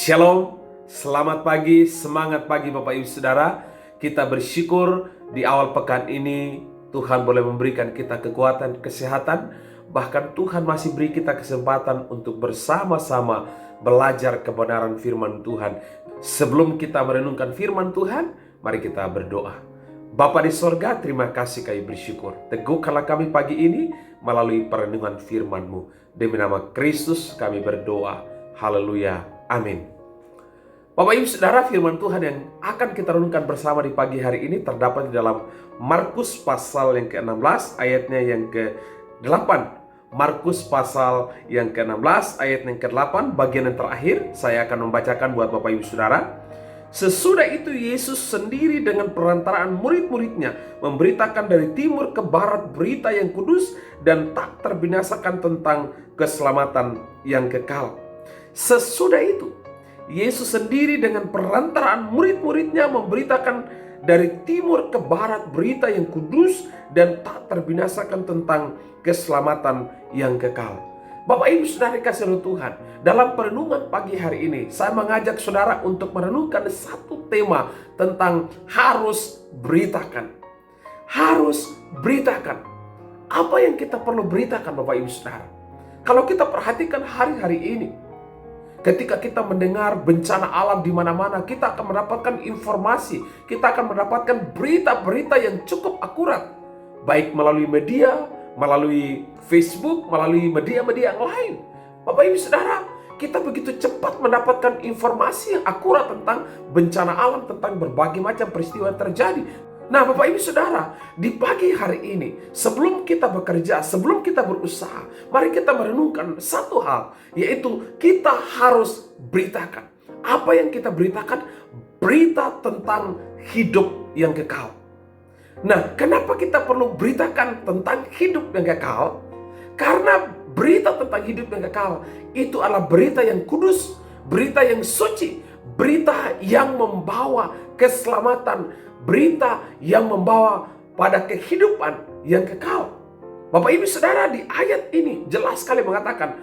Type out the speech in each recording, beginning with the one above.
Shalom, selamat pagi, semangat pagi Bapak Ibu Saudara. Kita bersyukur di awal pekan ini Tuhan boleh memberikan kita kekuatan, kesehatan. Bahkan Tuhan masih beri kita kesempatan untuk bersama-sama belajar kebenaran firman Tuhan. Sebelum kita merenungkan firman Tuhan, mari kita berdoa. Bapa di sorga, terima kasih kami bersyukur. Teguhkanlah kami pagi ini melalui perenungan firman-Mu. Demi nama Kristus kami berdoa. Haleluya. Amin. Bapak Ibu Saudara, firman Tuhan yang akan kita renungkan bersama di pagi hari ini terdapat di dalam Markus pasal yang ke-16 ayatnya yang ke-8. Markus pasal yang ke-16 ayat yang ke-8, bagian yang terakhir saya akan membacakan buat Bapak Ibu Saudara. Sesudah itu Yesus sendiri dengan perantaraan murid-muridnya memberitakan dari timur ke barat berita yang kudus dan tak terbinasakan tentang keselamatan yang kekal. Sesudah itu, Yesus sendiri dengan perantaraan murid-muridnya memberitakan dari timur ke barat berita yang kudus dan tak terbinasakan tentang keselamatan yang kekal. Bapak Ibu Saudara kasih oleh Tuhan, dalam perenungan pagi hari ini, saya mengajak saudara untuk merenungkan satu tema tentang harus beritakan. Harus beritakan. Apa yang kita perlu beritakan Bapak Ibu Saudara? Kalau kita perhatikan hari-hari ini, ketika kita mendengar bencana alam di mana-mana, kita akan mendapatkan informasi, kita akan mendapatkan berita-berita yang cukup akurat, baik melalui media, melalui Facebook, melalui media-media yang lain. Bapak Ibu Saudara, kita begitu cepat mendapatkan informasi yang akurat tentang bencana alam, tentang berbagai macam peristiwa yang terjadi. Nah Bapak Ibu Saudara, di pagi hari ini, sebelum kita bekerja, sebelum kita berusaha, mari kita merenungkan satu hal, yaitu kita harus beritakan. Apa yang kita beritakan? Berita tentang hidup yang kekal. Nah, kenapa kita perlu beritakan tentang hidup yang kekal? Karena berita tentang hidup yang kekal itu adalah berita yang kudus, berita yang suci, berita yang membawa keselamatan, berita yang membawa pada kehidupan yang kekal. Bapak Ibu Saudara, di ayat ini jelas sekali mengatakan,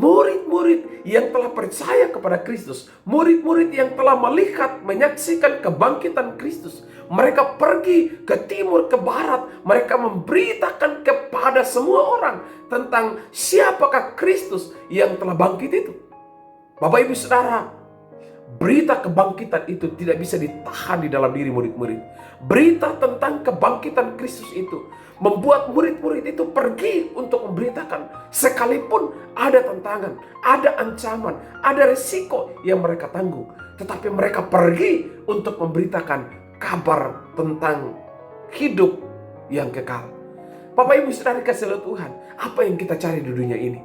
murid-murid yang telah percaya kepada Kristus, murid-murid yang telah melihat, menyaksikan kebangkitan Kristus, mereka pergi ke timur, ke barat, mereka memberitakan kepada semua orang tentang siapakah Kristus yang telah bangkit itu. Bapak Ibu Saudara, berita kebangkitan itu tidak bisa ditahan di dalam diri murid-murid. Berita tentang kebangkitan Kristus itu membuat murid-murid itu pergi untuk memberitakan. Sekalipun ada tantangan, ada ancaman, ada risiko yang mereka tanggung, tetapi mereka pergi untuk memberitakan kabar tentang hidup yang kekal. Bapak Ibu Saudara kasih oleh Tuhan, apa yang kita cari di dunia ini?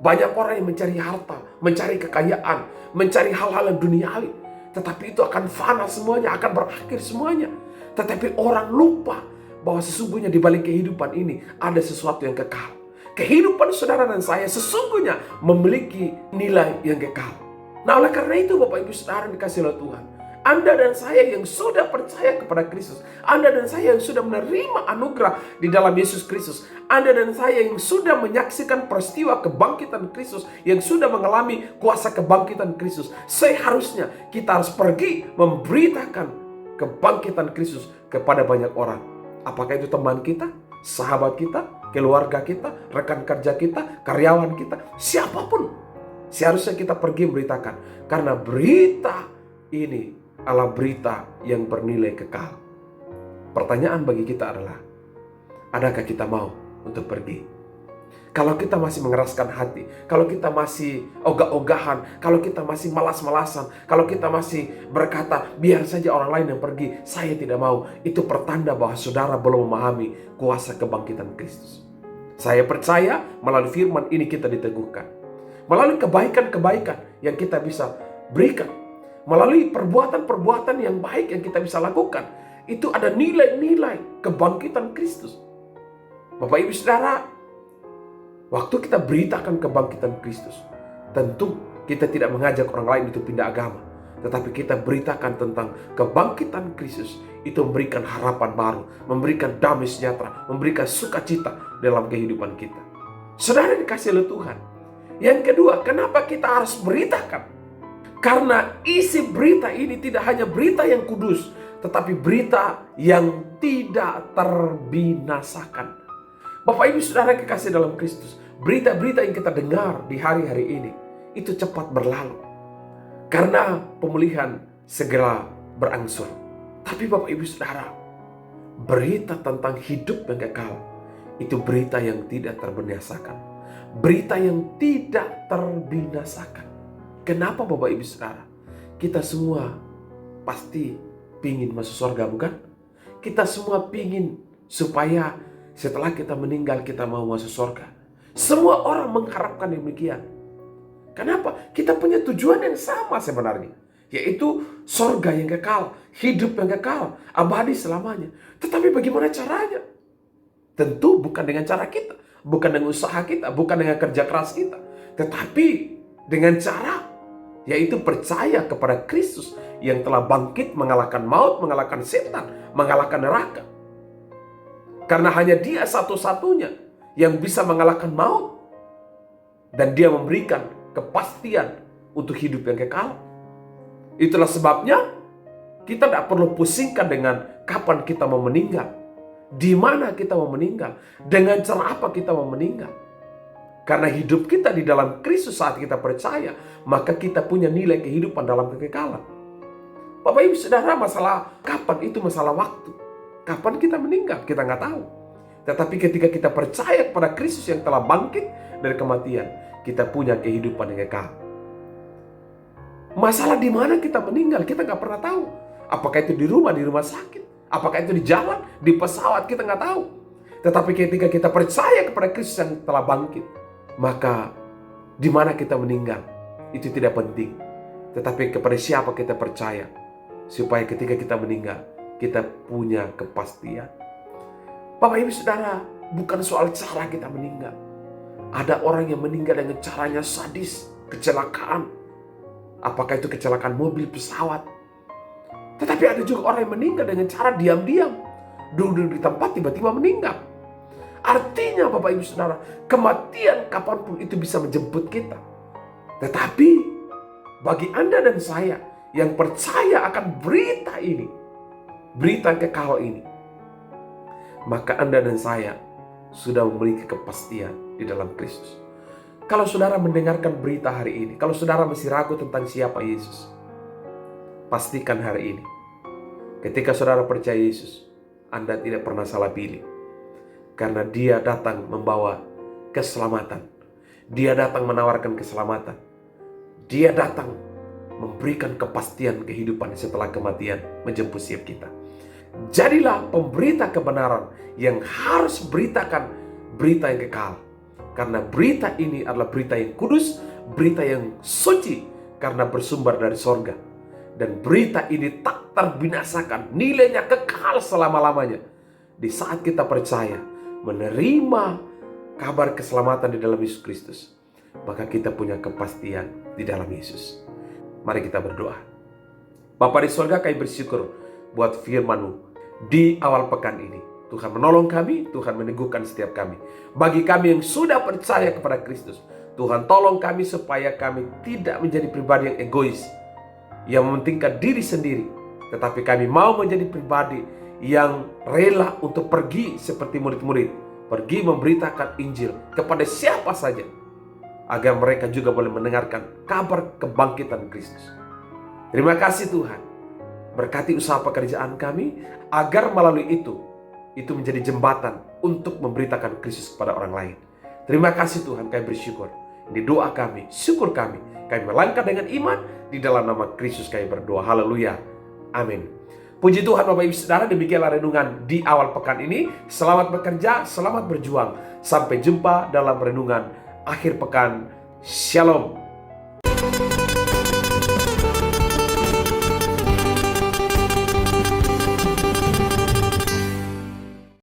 Banyak orang yang mencari harta, mencari kekayaan, mencari hal-hal yang duniawi. Tetapi itu akan fana semuanya, akan berakhir semuanya. Tetapi orang lupa bahwa sesungguhnya di balik kehidupan ini ada sesuatu yang kekal. Kehidupan saudara dan saya sesungguhnya memiliki nilai yang kekal. Nah oleh karena itu Bapak Ibu Saudara dikasih oleh Tuhan, Anda dan saya yang sudah percaya kepada Kristus, Anda dan saya yang sudah menerima anugerah di dalam Yesus Kristus, Anda dan saya yang sudah menyaksikan peristiwa kebangkitan Kristus, yang sudah mengalami kuasa kebangkitan Kristus, seharusnya kita harus pergi memberitakan kebangkitan Kristus kepada banyak orang. Apakah itu teman kita, sahabat kita, keluarga kita, rekan kerja kita, karyawan kita, siapapun. Seharusnya kita pergi memberitakan, karena berita ini adalah berita yang bernilai kekal. Pertanyaan bagi kita adalah, adakah kita mau untuk pergi? Kalau kita masih mengeraskan hati, kalau kita masih ogah-ogahan, kalau kita masih malas-malasan, kalau kita masih berkata, biar saja orang lain yang pergi, saya tidak mau, itu pertanda bahwa saudara belum memahami kuasa kebangkitan Kristus. Saya percaya melalui firman ini kita diteguhkan. Melalui kebaikan-kebaikan yang kita bisa berikan, melalui perbuatan-perbuatan yang baik yang kita bisa lakukan, itu ada nilai-nilai kebangkitan Kristus. Bapak Ibu Saudara, waktu kita beritakan kebangkitan Kristus, tentu kita tidak mengajak orang lain itu pindah agama, tetapi kita beritakan tentang kebangkitan Kristus. Itu memberikan harapan baru, memberikan damai sejahtera, memberikan sukacita dalam kehidupan kita. Saudara dikasih oleh Tuhan. Yang kedua, kenapa kita harus beritakan? Karena isi berita ini tidak hanya berita yang kudus, tetapi berita yang tidak terbinasakan. Bapak Ibu Saudara kekasih dalam Kristus, berita-berita yang kita dengar di hari-hari ini itu cepat berlalu. Karena pemulihan segera berangsur. Tapi Bapak Ibu Saudara, berita tentang hidup yang kekal itu berita yang tidak terbinasakan. Berita yang tidak terbinasakan. Kenapa Bapak Ibu Saudara? Kita semua pasti pingin masuk surga, bukan? Kita semua pingin supaya setelah kita meninggal kita mau masuk surga. Semua orang mengharapkan demikian. Kenapa? Kita punya tujuan yang sama sebenarnya, yaitu surga yang kekal, hidup yang kekal, abadi selamanya. Tetapi bagaimana caranya? Tentu bukan dengan cara kita, bukan dengan usaha kita, bukan dengan kerja keras kita, tetapi dengan cara, yaitu percaya kepada Kristus yang telah bangkit mengalahkan maut, mengalahkan setan, mengalahkan neraka. Karena hanya Dia satu-satunya yang bisa mengalahkan maut, dan Dia memberikan kepastian untuk hidup yang kekal. Itulah sebabnya kita tidak perlu pusingkan dengan kapan kita mau meninggal, di mana kita mau meninggal, dengan cara apa kita mau meninggal. Karena hidup kita di dalam Kristus saat kita percaya, maka kita punya nilai kehidupan dalam kekekalan. Bapak Ibu Saudara, masalah kapan itu masalah waktu. Kapan kita meninggal, kita nggak tahu. Tetapi ketika kita percaya kepada Kristus yang telah bangkit dari kematian, kita punya kehidupan yang kekal. Masalah di mana kita meninggal, kita nggak pernah tahu. Apakah itu di rumah sakit, apakah itu di jalan, di pesawat, kita nggak tahu. Tetapi ketika kita percaya kepada Kristus yang telah bangkit, maka di mana kita meninggal itu tidak penting. Tetapi kepada siapa kita percaya, supaya ketika kita meninggal kita punya kepastian. Bapak Ibu Saudara, bukan soal cara kita meninggal. Ada orang yang meninggal dengan caranya sadis, kecelakaan. Apakah itu kecelakaan mobil, pesawat. Tetapi ada juga orang yang meninggal dengan cara diam-diam, duduk di tempat tiba-tiba meninggal. Artinya Bapak Ibu Saudara, kematian kapanpun itu bisa menjemput kita. Tetapi bagi Anda dan saya yang percaya akan berita ini, berita kekal ini, maka Anda dan saya sudah memiliki kepastian di dalam Kristus. Kalau saudara mendengarkan berita hari ini, kalau saudara masih ragu tentang siapa Yesus, pastikan hari ini, ketika saudara percaya Yesus, Anda tidak pernah salah pilih. Karena Dia datang membawa keselamatan. Dia datang menawarkan keselamatan. Dia datang memberikan kepastian kehidupan setelah kematian menjemput setiap kita. Jadilah pemberita kebenaran yang harus beritakan berita yang kekal. Karena berita ini adalah berita yang kudus, berita yang suci, karena bersumber dari sorga. Dan berita ini tak terbinasakan, nilainya kekal selama-lamanya. Di saat kita percaya, menerima kabar keselamatan di dalam Yesus Kristus, maka kita punya kepastian di dalam Yesus. Mari kita berdoa. Bapa di surga, kami bersyukur buat firman-Mu di awal pekan ini. Tuhan menolong kami, Tuhan meneguhkan setiap kami. Bagi kami yang sudah percaya kepada Kristus, Tuhan tolong kami supaya kami tidak menjadi pribadi yang egois, yang mementingkan diri sendiri. Tetapi kami mau menjadi pribadi yang rela untuk pergi seperti murid-murid, pergi memberitakan Injil kepada siapa saja, agar mereka juga boleh mendengarkan kabar kebangkitan Kristus. Terima kasih Tuhan. Berkati usaha pekerjaan kami, agar melalui itu menjadi jembatan untuk memberitakan Kristus kepada orang lain. Terima kasih Tuhan, kami bersyukur. Ini doa kami, syukur kami. Kami melangkah dengan iman, di dalam nama Kristus kami berdoa. Haleluya. Amin. Puji Tuhan Bapak Ibu Saudara, demikianlah renungan di awal pekan ini. Selamat bekerja, selamat berjuang. Sampai jumpa dalam renungan akhir pekan. Shalom.